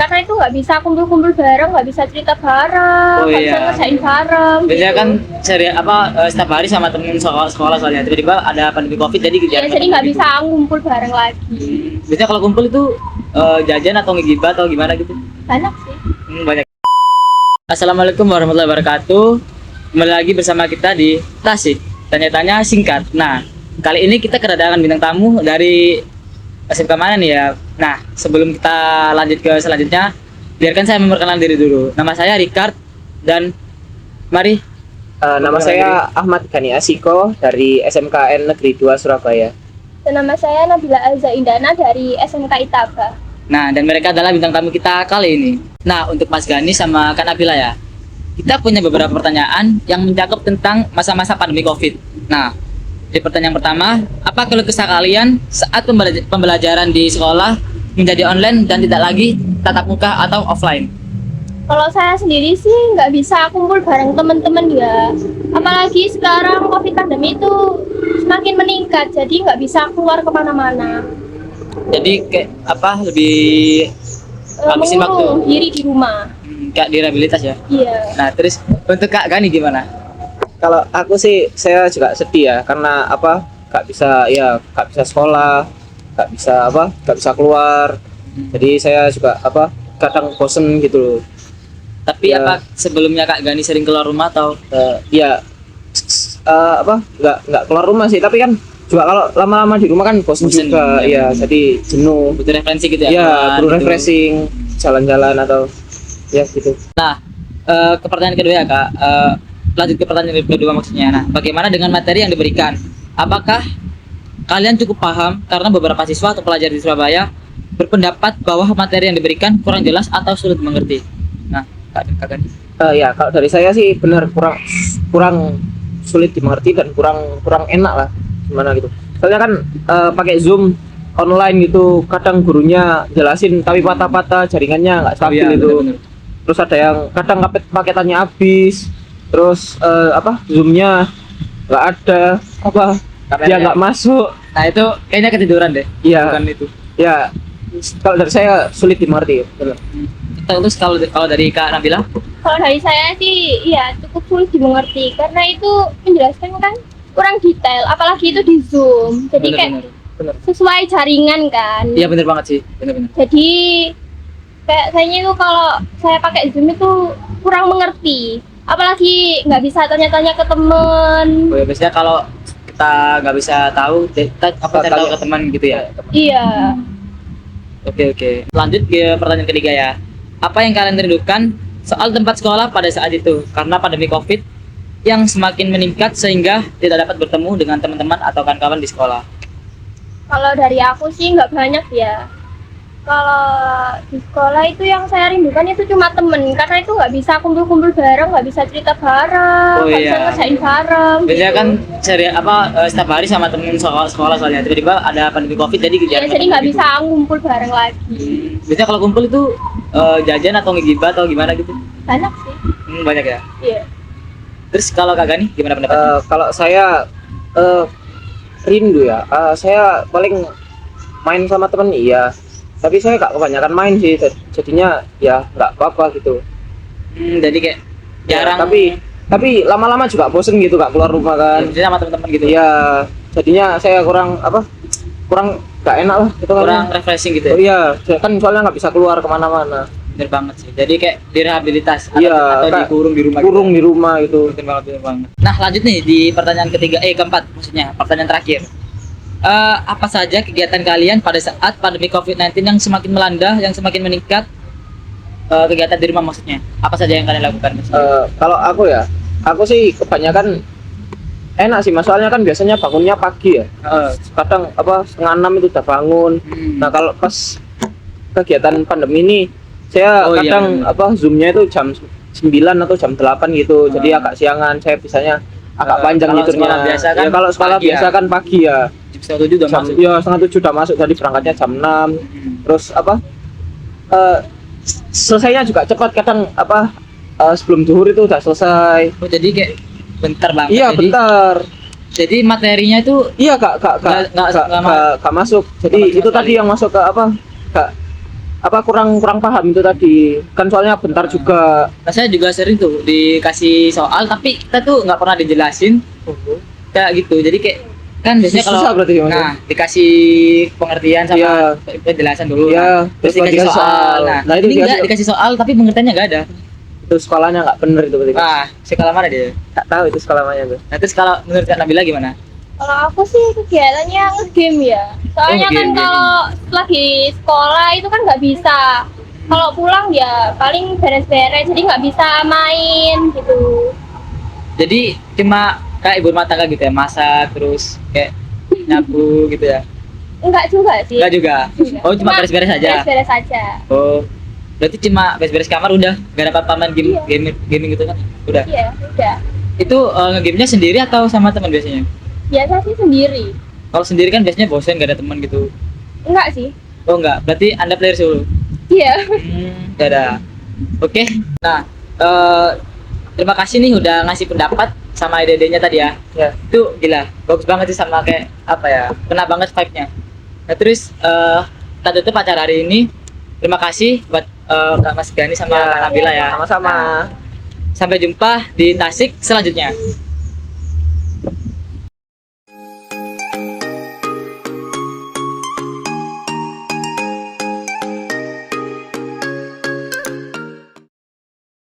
karena itu nggak bisa kumpul-kumpul bareng, nggak bisa cerita bareng, nggak bisa ngerjain bareng. Biasanya gitu. kan setiap hari sama temen sekolah soalnya tiba-tiba ada pandemi covid jadi Ya, jadi nggak bisa ngumpul bareng lagi. Biasanya kalau kumpul itu jajan atau ngegibah atau gimana gitu? Banyak sih. Banyak. Assalamualaikum warahmatullahi wabarakatuh. Kembali lagi bersama kita di Tasik Tanya-tanya Singkat. Nah, kali ini kita kedatangan bintang tamu dari SMK mana nih ya? Nah, sebelum kita lanjut ke selanjutnya, biarkan saya memperkenalkan diri dulu. Nama saya Ricard dan mari. Nama saya Ahmad Gani Asiko dari SMKN Negeri 2 Surabaya. Dan nama saya Nabila Alza Indana dari SMK Itaba. Nah, dan mereka adalah bintang tamu kita kali ini. Nah, untuk Mas Gani sama Kak Nabila ya, kita punya beberapa pertanyaan yang mencakup tentang masa-masa pandemi COVID. Nah, di pertanyaan pertama, apa keluh kesah kalian saat pembelajaran di sekolah menjadi online dan tidak lagi tatap muka atau offline? Kalau saya sendiri sih nggak bisa kumpul bareng teman-teman ya. Apalagi sekarang COVID pandemi itu semakin meningkat, jadi nggak bisa keluar kemana-mana. Jadi kayak apa lebih habisin waktu Mengurung diri di rumah. kayak di rehabilitas ya. Iya. Nah, terus untuk Kak Gani gimana? Kalau aku sih saya juga sedih ya karena nggak bisa sekolah, nggak bisa keluar. Jadi saya juga kadang bosen gitu loh. Tapi Ya. apa sebelumnya Kak Gani sering keluar rumah atau Nggak keluar rumah sih, tapi kan juga kalau lama-lama di rumah kan bosen Bosen, juga ya. ya, jadi jenuh. butuh referensi gitu ya? Ya, keluar perlu gitu. refreshing, jalan-jalan atau ya gitu. Ke pertanyaan kedua ya Kak, lanjut ke pertanyaan kedua maksudnya. Nah, bagaimana dengan materi yang diberikan? Apakah kalian cukup paham? Karena beberapa siswa atau pelajar di Surabaya berpendapat bahwa materi yang diberikan kurang jelas atau sulit mengerti. Nah, Kak Gani. Ya kalau dari saya sih benar kurang sulit dimengerti dan kurang enak lah gimana gitu. Soalnya kan pakai Zoom online gitu, kadang gurunya jelasin tapi patah-patah, jaringannya nggak stabil itu. Bener-bener. Terus ada yang kadang paketannya habis, terus Zoomnya nggak ada, dia Kameranya. nggak masuk. Nah, itu kayaknya ketiduran deh. Iya. Bukan itu. Ya kalau dari saya sulit dimengerti. Benar. Terus kalau dari Kak Nabila? Kalau dari saya sih, ya cukup sulit dimengerti karena itu menjelaskan kan kurang detail, apalagi itu di Zoom. Jadi kayak Bener. sesuai jaringan kan. Iya bener banget sih, bener-bener. Jadi kayak kayaknya itu kalau saya pakai Zoom itu kurang mengerti. Apalagi nggak bisa tanya-tanya ke temen. Oh, ya, biasanya kalau kita nggak bisa tahu, kita cari tahu ke teman gitu ya. Iya. Oke. Lanjut ke pertanyaan ketiga ya. Apa yang kalian rindukan soal tempat sekolah pada saat itu? Karena pandemi COVID yang semakin meningkat sehingga tidak dapat bertemu dengan teman-teman atau kawan-kawan di sekolah. Kalau dari aku sih nggak banyak ya. Kalau di sekolah itu yang saya rindukan itu cuma temen, karena itu nggak bisa kumpul-kumpul bareng, nggak bisa cerita bareng, Oh, nggak bisa iya. ngerjain bareng. Biasanya gitu. kan setiap hari sama temen sekolah soalnya tiba-tiba ada pandemi COVID jadi Ya, jadi nggak bisa ngumpul bareng lagi. Biasanya kalau kumpul itu jajan atau ngegibah atau gimana gitu? Banyak sih. Banyak ya. Iya. Terus kalau Kak Gani gimana pendapatnya? Kalau saya rindu ya, saya paling main sama temen iya, tapi saya nggak kebanyakan main sih, jadinya ya nggak apa-apa gitu. Jadi kayak jarang. Tapi lama-lama juga bosen gitu, nggak keluar rumah kan. Jadi sama teman-teman gitu. Iya, jadinya saya kurang nggak enak lah gitu kan. Kurang refreshing gitu ya. Oh iya, kan soalnya nggak bisa keluar kemana-mana. Bener banget sih. Jadi kayak direhabilitas Iya, atau Kak, dikurung di rumah. Kurung di rumah gitu. Bener banget. Nah, lanjut nih di pertanyaan keempat maksudnya, pertanyaan terakhir. Apa saja kegiatan kalian pada saat pandemi COVID-19 yang semakin melanda, yang semakin meningkat? Kegiatan di rumah maksudnya. Apa saja yang kalian lakukan? Kalau aku sih kebanyakan enak sih, soalnya kan biasanya bangunnya pagi ya. Kadang 5:30 itu udah bangun. Nah kalau pas kegiatan pandemi ini saya kadang Zoomnya itu jam 9 atau jam 8 gitu, jadi agak siangan. Saya biasanya agak panjang kalau tidurnya. sekolah biasa kan Ya, kalau sekolah pagi biasa ya? kan pagi ya. Jam 7 udah masuk. Ya 6:30 udah masuk, tadi berangkatnya jam 6. Terus selesainya juga cepat, kadang sebelum zuhur itu udah selesai. Oh, jadi kayak bentar banget. Iya, bentar. Jadi materinya itu Iya, nggak masuk. Jadi masuk itu sama tadi sekali. yang masuk ke kurang paham itu tadi. Kan soalnya bentar juga. Nah, saya juga sering tuh dikasih soal tapi kita tuh nggak pernah dijelasin kayak gitu. Jadi kayak kan biasanya kalau Susah berarti, Mas? nah dikasih pengertian sama Iya. penjelasan dulu. Iya, Terus terus dikasih dikasih soal. soal. Nah, Nah, itu ini dia enggak tuh. dikasih soal tapi pengertiannya nggak ada. Itu sekolahnya nggak bener itu berarti. Nah, sekolah mana dia? Tak tahu itu sekolah mana tuh. Nah, terus kalau menurut Kak Nabila gimana? Kalau aku sih kegiatannya nge-game ya. Soalnya kan game, kalau lagi sekolah itu kan nggak bisa. Kalau pulang ya paling beres-beres, jadi nggak bisa main gitu. Jadi cuma kayak ibu rumah tangga gitu ya, masak terus kayak nyapu gitu ya. Enggak juga sih. Enggak juga. Oh, cuma beres-beres aja. Beres-beres aja. Oh. Berarti cuma beres-beres kamar udah, gak ada apa-apa main game, Iya. gaming gitu kan? Udah. Iya, udah. Itu nge-game-nya sendiri atau sama teman biasanya? Biasa sih sendiri. Kalau sendiri kan biasanya bosen gak ada teman gitu. Enggak sih. Oh enggak, berarti Anda player solo. Iya. Ya udah. Oke. Nah, terima kasih nih udah ngasih pendapat sama ide-idenya tadi ya. Ya. Itu gila, bagus banget sih sama kayak apa ya? Kena banget vibe-nya. Nah, terus kita tutup acara hari ini. Terima kasih buat Kak Mas Gani sama Kak Nabila ya. Sama-sama. Sampai jumpa di Tasik selanjutnya.